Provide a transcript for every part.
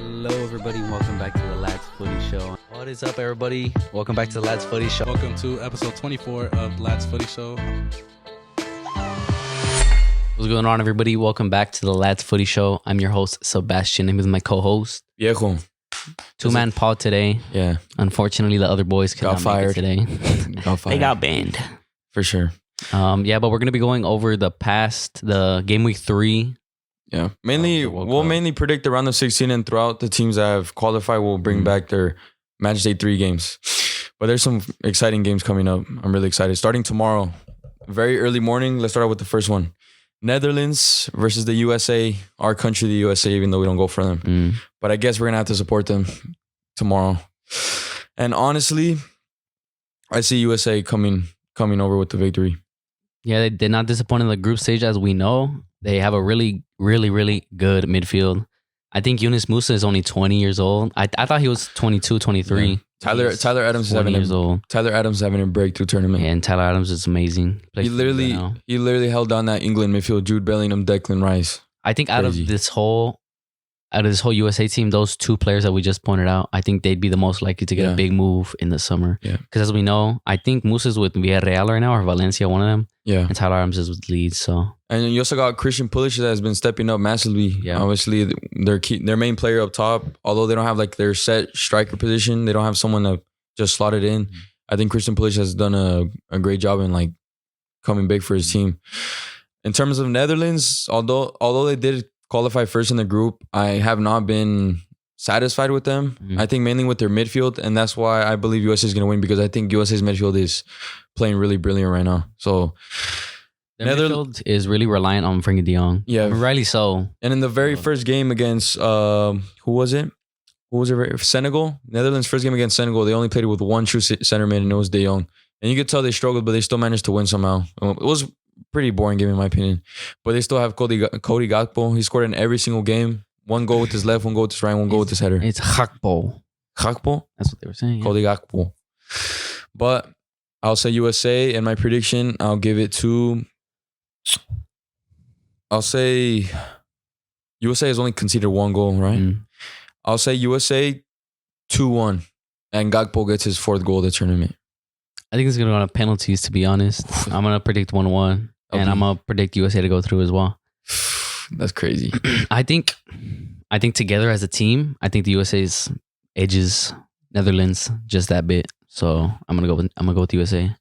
Hello, everybody. Welcome back to the Ladsfootyshow. What is up, everybody? Welcome back to the Ladsfootyshow. Welcome to episode 24 of Ladsfootyshow. What's going on, everybody? Welcome back to the Ladsfootyshow. I'm your host, Sebastian. I'm with my co-host, Viejo. two-man pod today. Yeah. Unfortunately, the other boys cannot make it today. Got fired. They got banned. For sure. Yeah, but we're going to be going over the game week 3. Yeah. Mainly, we'll mainly predict the round of 16 and throughout the teams that have qualified will bring back their match day 3 games. But there's some exciting games coming up. I'm really excited. Starting tomorrow, very early morning. Let's start out with the first one. Netherlands versus the USA. Our country, the USA, even though we don't go for them. But I guess we're going to have to support them tomorrow. And honestly, I see USA coming over with the victory. Yeah, they did not disappoint in the group stage, as we know. They have a really good midfield. I think Yunus Musa is only 20 years old. I thought he was 22, 23. Yeah. Tyler Adams is having a breakthrough tournament. Yeah, and Tyler Adams is amazing. He literally held down that England midfield. Jude Bellingham, Declan Rice. I think out of this whole USA team, those 2 players that we just pointed out, I think they'd be the most likely to get a big move in the summer. Yeah. Because as we know, I think Musa's with Villarreal right now, or Valencia, one of them. Yeah. And Tyler Adams is with Leeds. So. And you also got Christian Pulisic that has been stepping up massively. Yeah. Obviously, their main player up top, although they don't have like their set striker position, they don't have someone to just slot it in. I think Christian Pulisic has done a great job in like coming big for his team. In terms of Netherlands, although they did qualify first in the group, I have not been satisfied with them. I think mainly with their midfield, and that's why I believe USA is going to win, because I think USA's midfield is playing really brilliant right now. So their midfield is really reliant on Frenkie de Jong. Yeah, rightly so. And in the very first game against who was it? Senegal. Netherlands' first game against Senegal, they only played with one true center mid, and it was de Jong. And you could tell they struggled, but they still managed to win somehow. It was pretty boring game in my opinion, but they still have Cody Gakpo. He scored in every single game. 1 goal with his left, 1 goal with his right, 1 goal with his header. It's Gakpo. Gakpo? That's what they were saying. Cody Gakpo. But I'll say USA, and my prediction, I'll give it to... I'll say USA has only conceded 1 goal, right? I'll say USA 2-1, and Gakpo gets his 4th goal of the tournament. I think it's going to go on penalties, to be honest. I'm going to predict 1-1, and I'm going to predict USA to go through as well. That's crazy. I think together as a team, I think the USA's edges Netherlands just that bit. So I'm gonna go with USA.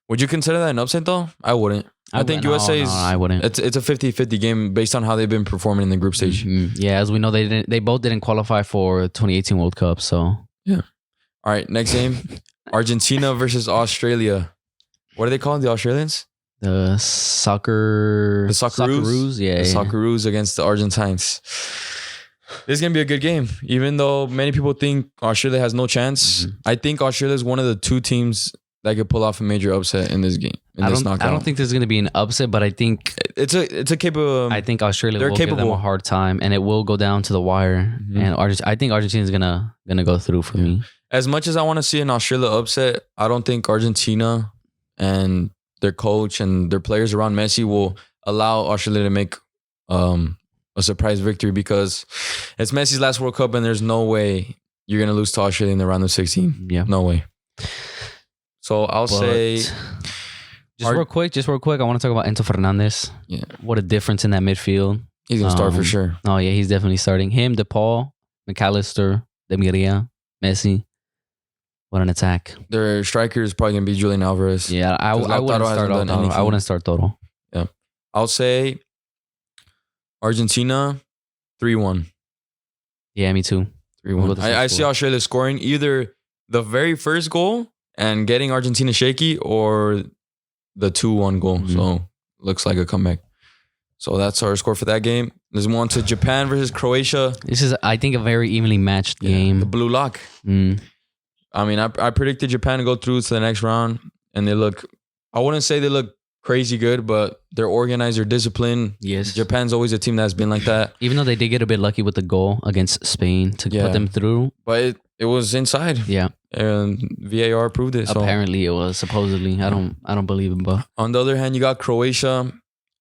Would you consider that an upset though? I wouldn't. I think USA's. No, I wouldn't. It's a 50-50 game based on how they've been performing in the group stage. Yeah, as we know, they both didn't qualify for 2018 World Cup. So yeah. All right, next game, Argentina versus Australia. What are they called? The Australians? The Socceroos. Yeah. The Socceroos against the Argentines. This is going to be a good game. Even though many people think Australia has no chance, I think Australia is one of the 2 teams that could pull off a major upset in this game. I don't think there's going to be an upset, but I think it's a capable. I think Australia will give them a hard time, and it will go down to the wire. And I think Argentina is gonna go through for me. As much as I want to see an Australia upset, I don't think Argentina and their coach and their players around Messi will allow Australia to make a surprise victory, because it's Messi's last World Cup and there's no way you're going to lose to Australia in the round of 16. Yeah. No way. So I'll say... Just real quick, I want to talk about Enzo Fernandez. Yeah. What a difference in that midfield. He's going to start for sure. Oh, yeah, he's definitely starting. Him, DePaul, McAllister, Demiria, Messi. What an attack. Their striker is probably going to be Julian Alvarez. Yeah, I wouldn't start Toro. Yeah. I'll say Argentina 3-1. Yeah, me too. 3-1. I see Australia scoring either the very first goal and getting Argentina shaky, or the 2-1 goal. So looks like a comeback. So that's our score for that game. Let's move on to Japan versus Croatia. This is, I think, a very evenly matched game. The blue lock. I mean, I predicted Japan to go through to the next round, and I wouldn't say they look crazy good, but they're organized, they're disciplined. Yes. Japan's always a team that's been like that. Even though they did get a bit lucky with the goal against Spain to put them through. But it was inside. Yeah. And VAR proved it. Apparently it was, supposedly. I don't believe it, but. On the other hand, you got Croatia.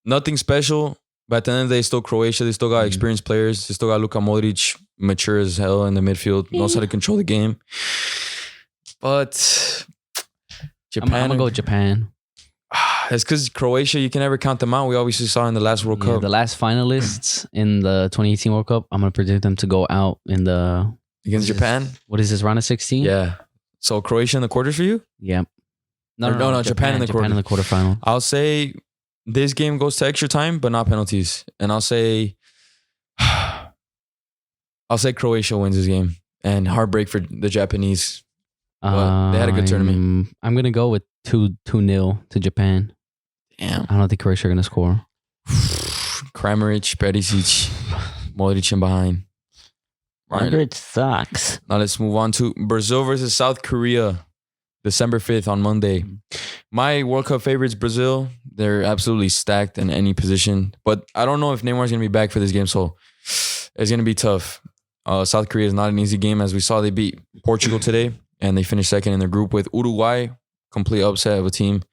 Nothing special, but at the end of the day, still Croatia. They still got experienced players. They still got Luka Modric. mature as hell in the midfield. Knows how to control the game. But Japan, I'm gonna go with Japan. It's because Croatia, you can never count them out. We obviously saw in the last World Cup. The last finalists in the 2018 World Cup, I'm gonna predict them to go out in the against Japan. What is this, round of 16? Yeah. So Croatia in the quarters for you? Yep. No. Japan in the quarterfinal. I'll say this game goes to extra time, but not penalties. And I'll say Croatia wins this game. And heartbreak for the Japanese. But they had a good tournament. I'm gonna go with 2-0 to Japan. Damn. I don't think Croatia are gonna score. Kramaric, Perisic, Modric in behind. Modric sucks. Now let's move on to Brazil versus South Korea. December 5th on Monday. My World Cup favorites, Brazil. They're absolutely stacked in any position. But I don't know if Neymar's going to be back for this game, so it's going to be tough. South Korea is not an easy game. As we saw, they beat Portugal today, and they finished second in their group with Uruguay. Complete upset of a team.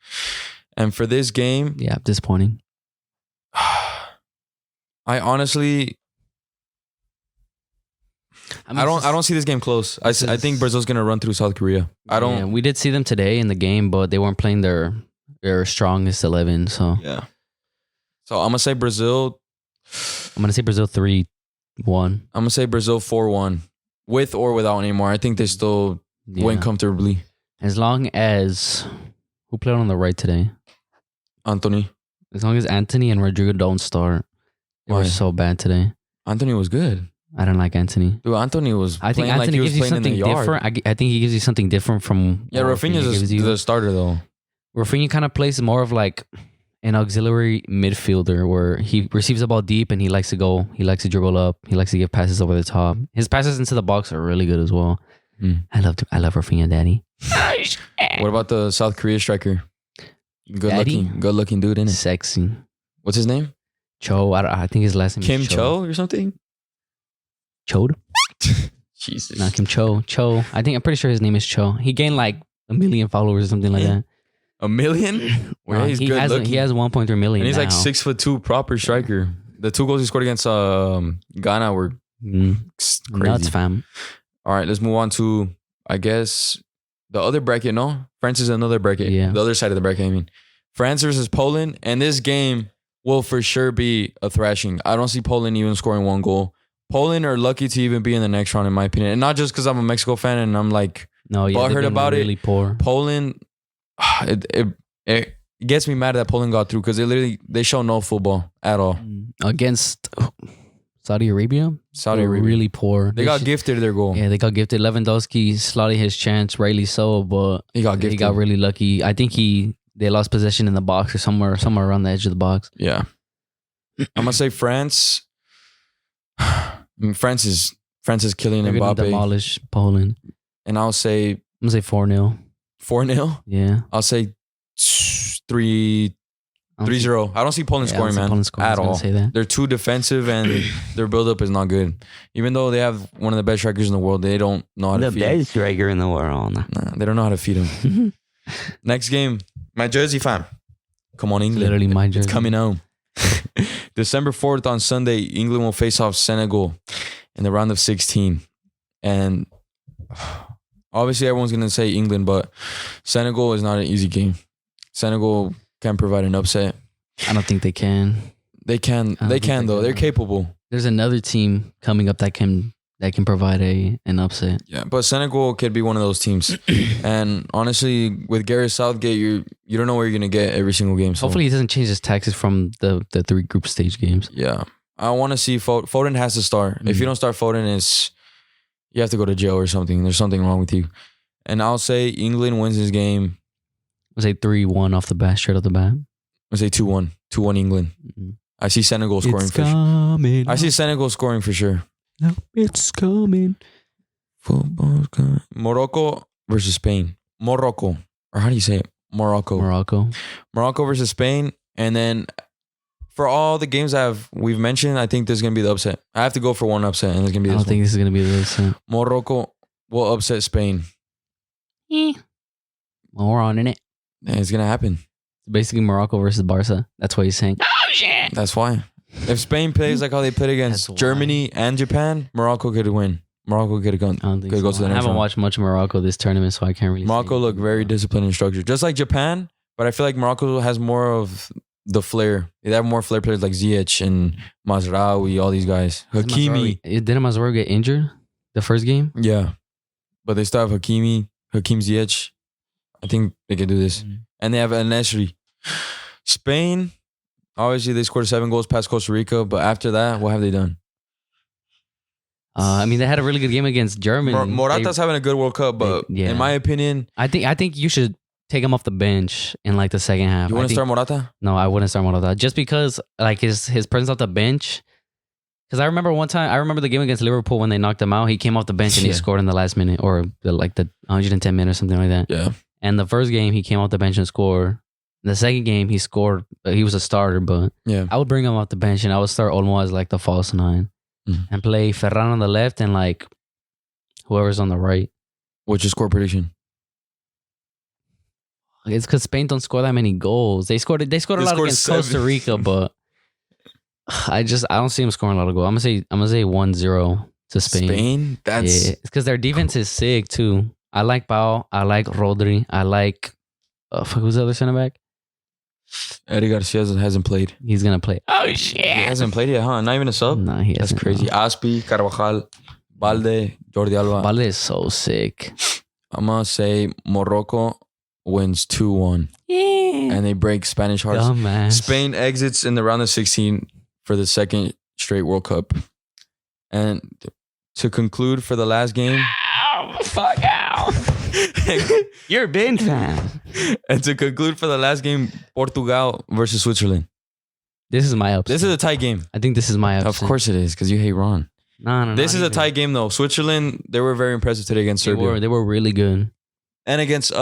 And for this game... Yeah, disappointing. I honestly... I don't see this game close. I think Brazil's gonna run through South Korea. We did see them today in the game, but they weren't playing their strongest 11. So yeah. So I'm gonna say Brazil. I'm gonna say Brazil 3-1. I'm gonna say Brazil 4-1, with or without Neymar. I think they still win comfortably. As long as who played on the right today? Anthony. As long as Anthony and Rodrigo don't start, they were so bad today. Anthony was good. I don't like Anthony. Dude, Anthony was. I think Anthony gives you something different. I think he gives you something different from. Yeah, Rafinha's the starter though. Rafinha kind of plays more of like an auxiliary midfielder where he receives the ball deep and he likes to go. He likes to dribble up. He likes to give passes over the top. His passes into the box are really good as well. I love Rafinha, daddy. What about the South Korea striker? Good looking dude, innit? Sexy. What's his name? Cho. I think his last name Kim is Cho or something. Chode? Jesus. Not Kim Cho. I'm pretty sure his name is Cho. He gained like 1 million followers or something like that. 1 million? He's good looking. He has 1.3 million. And he's now. like 6'2" proper striker. The 2 goals he scored against Ghana were crazy. Nuts, fam. All right, let's move on to, I guess, the other bracket. No, France is another bracket. Yeah. The other side of the bracket, I mean. France versus Poland. And this game will for sure be a thrashing. I don't see Poland even scoring 1 goal. Poland are lucky to even be in the next round, in my opinion. And not just because I'm a Mexico fan and I'm like butthurt about really it. Poor. Poland, it gets me mad that Poland got through because they show no football at all. Against Saudi Arabia? Saudi Arabia. Really poor. They got gifted their goal. Yeah, they got gifted. Lewandowski slotted his chance, rightly so, but he got gifted. He got really lucky. I think they lost possession in the box or somewhere around the edge of the box. Yeah. I'm going to say France. France is killing They're Mbappe. They're going to demolish Poland. And I'm going to say 4-0. 4-0? Yeah. I'll say 3-0. I don't see Poland scoring, man, at all. They're too defensive and their build-up is not good. Even though they have one of the best strikers in the world, they don't know how to feed him. The best striker in the world. Nah, they don't know how to feed him. Next game, my jersey, fam. Come on, England. Literally my jersey. It's coming home. December 4th on Sunday, England will face off Senegal in the round of 16. And obviously everyone's going to say England, but Senegal is not an easy game. Senegal can provide an upset. I don't think they can. They can though. They're capable. There's another team coming up that can provide an upset. Yeah, but Senegal could be one of those teams. And honestly, with Gareth Southgate, you don't know where you're gonna get every single game. So. Hopefully, he doesn't change his tactics from the 3 group stage games. Yeah, I want to see Foden has to start. If you don't start Foden, you have to go to jail or something. There's something wrong with you. And I'll say England wins this game. I'll say 3-1 off the bat, straight off the bat. I'll say 2-1. 2-1 England. I see Senegal scoring for sure. I see Senegal scoring for sure. No, it's coming. Football's coming. Morocco versus Spain. Morocco. Or how do you say it? Morocco versus Spain. And then for all the games we've mentioned, I think this is going to be the upset. I have to go for one upset, and it's going to be this one. I don't think this is going to be the upset. Morocco will upset Spain. Well, we're on in it. Yeah, it's going to happen. Basically, Morocco versus Barca. That's what he's saying. Oh, shit. That's why. If Spain plays like how they played against Germany and Japan, Morocco could win. Morocco could go to the next round. I haven't watched much of Morocco this tournament, so I can't really. Morocco look very disciplined and structured, just like Japan. But I feel like Morocco has more of the flair. They have more flair players like Ziyech and Mazraoui, all these guys. Hakimi. Didn't Mazraoui get injured the first game? Yeah. But they still have Hakim Ziyech. I think they can do this. And they have Al-Nesri. Spain, obviously they scored 7 goals past Costa Rica. But after that, what have they done? I mean, they had a really good game against Germany. Morata's having a good World Cup, but in my opinion... I think you should take him off the bench in like the second half. You want to start Morata? No, I wouldn't start Morata. Just because like his presence off the bench... Because I remember the game against Liverpool when they knocked him out. He came off the bench and he scored in the last minute or the 110 minutes or something like that. Yeah. And the first game, he came off the bench and scored. The second game, he scored. He was a starter, but I would bring him off the bench and I would start Olmo as like the false 9 and play Ferran on the left and like whoever's on the right. What's your score prediction? It's because Spain don't score that many goals. They scored a lot against 7. Costa Rica, but I don't see him scoring a lot of goals. I'm gonna say 1-0 to Spain. It's because their defense is sick too. I like Pau. I like Rodri. I like who's the other center back? Eddie Garcia hasn't played. He's gonna play. Oh shit! He hasn't played yet, huh? Not even a sub. Nah, he hasn't. That's crazy. No. Aspi, Carvajal, Balde, Jordi Alba. Balde is so sick. I'm gonna say Morocco wins 2-1. Yeah. And they break Spanish hearts. Dumbass. Spain exits in the round of 16 for the second straight World Cup. And to conclude for the last game. Ow, fuck out. You're a Ben fan. And to conclude for the last game, Portugal versus Switzerland. This is my upset. This is a tight game. I think this is my upset. Of course it is, because you hate Ron. No. This is a tight game, though. Switzerland, they were very impressive today against Serbia. They were really good. And against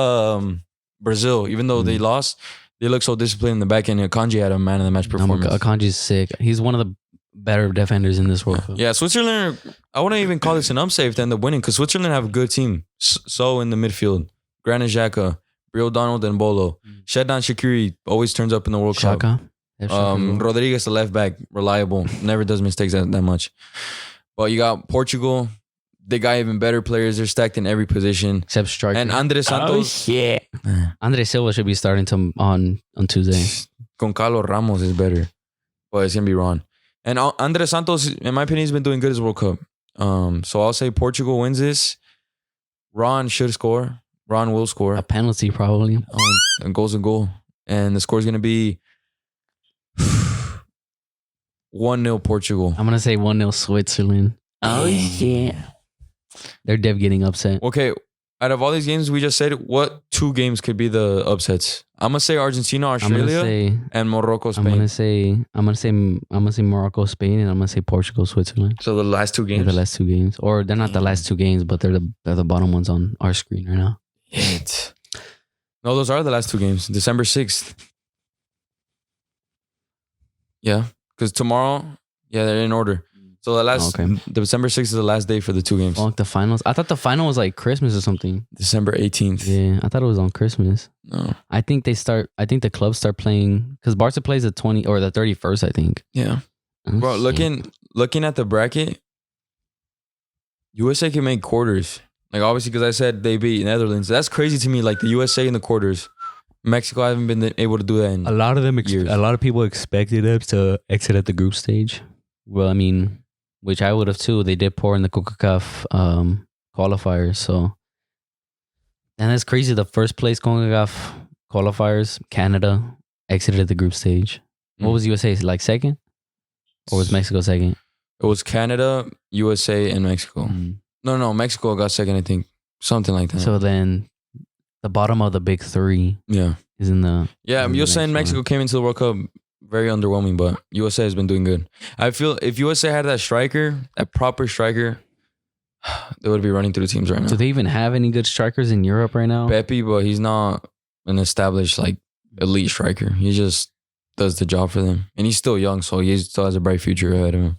Brazil, even though they lost, they look so disciplined in the back end. Akanji had a man of the match performance. Akanji's sick. He's one of the better defenders in this World Cup. Yeah, Switzerland, I wouldn't even call this an upset if they end up winning, because Switzerland have a good team. So in the midfield, Granit Xhaka, Brio Donald, and Bolo. Sheddan Shaqiri always turns up in the World Cup. Rodriguez, the left back, reliable, never does mistakes that much. But you got Portugal. They got even better players. They're stacked in every position. Except striker. And Andres Santos. Oh, yeah. Andres Silva should be starting on Tuesday. Goncalo Ramos is better. But it's going to be Ron. And Andres Santos, in my opinion, has been doing good as World Cup. So I'll say Portugal wins this. Ron should score. Ron will score. A penalty, probably. And goal's a goal. And the score's going to be 1-0 Portugal. I'm going to say 1-0 Switzerland. Oh, yeah. They're dev getting upset. Okay, out of all these games we just said, what 2 games could be the upsets? I'm gonna say Argentina, Australia, and Morocco, Spain. I'm gonna say Morocco, Spain, and I'm gonna say Portugal, Switzerland. So the last 2 games. They're the last 2 games, or they're not the last 2 games, but they're the bottom ones on our screen right now. No, those are the last 2 games. December 6th. Yeah, because tomorrow, they're in order. So the December 6th is the last day for the 2 games. Like the finals. I thought the final was like Christmas or something. December 18th. Yeah, I thought it was on Christmas. No. I think the clubs start playing because Barca plays the 20 or the 31st, I think. Yeah. Bro, looking at the bracket, USA can make quarters. Like obviously because I said they beat Netherlands. That's crazy to me, like the USA in the quarters. Mexico haven't been able to do that in a lot of them years. A lot of people expected them to exit at the group stage. Well, I mean, which I would have too. They did pour in the CONCACAF qualifiers. So, and that's crazy. The first place CONCACAF qualifiers, Canada, exited at the group stage. What was USA, like second? Or was Mexico second? It was Canada, USA, and Mexico. No, Mexico got second, I think. Something like that. So then the bottom of the big 3 is in the... Yeah, USA and Mexico came into the World Cup very underwhelming, but USA has been doing good. I feel if USA had that striker, that proper striker, they would be running through the teams right now. Do they even have any good strikers in Europe right now? Pepe, but he's not an established like elite striker. He just does the job for them. And he's still young, so he still has a bright future ahead of him.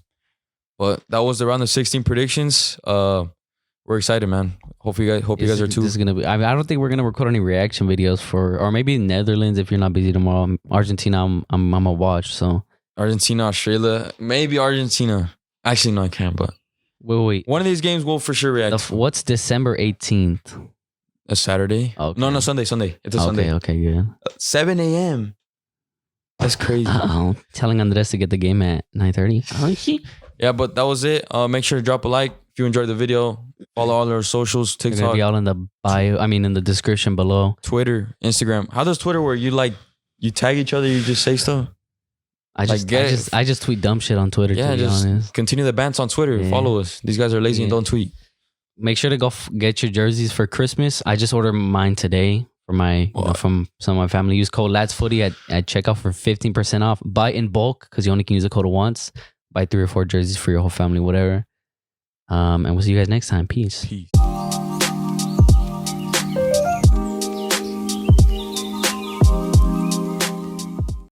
But that was the round of 16 predictions. We're excited, man. Hope you guys are too. This is gonna be. I don't think we're gonna record any reaction videos or maybe Netherlands if you're not busy tomorrow. Argentina, I'm gonna watch. So Argentina, Australia. Maybe Argentina. Actually, no, I can't, but. Wait. One of these games we'll for sure react. What's December 18th? A Saturday? Okay. No, Sunday. It's a Sunday. Okay, yeah. 7 a.m. That's crazy. Telling Andres to get the game at 9:30. Yeah, but that was it. Make sure to drop a like if you enjoyed the video. Follow all our socials, TikTok. They're gonna be all in the bio. I mean, in the description below. Twitter, Instagram. How does Twitter work? You tag each other, you just say stuff? I just tweet dumb shit on Twitter, to be honest. Continue the bants on Twitter. Yeah. Follow us. These guys are lazy and don't tweet. Make sure to go get your jerseys for Christmas. I just ordered mine today for from some of my family. Use code Ladsfooty at checkout for 15% off. Buy in bulk because you only can use the code once. Buy 3 or 4 jerseys for your whole family, whatever. And we'll see you guys next time. Peace.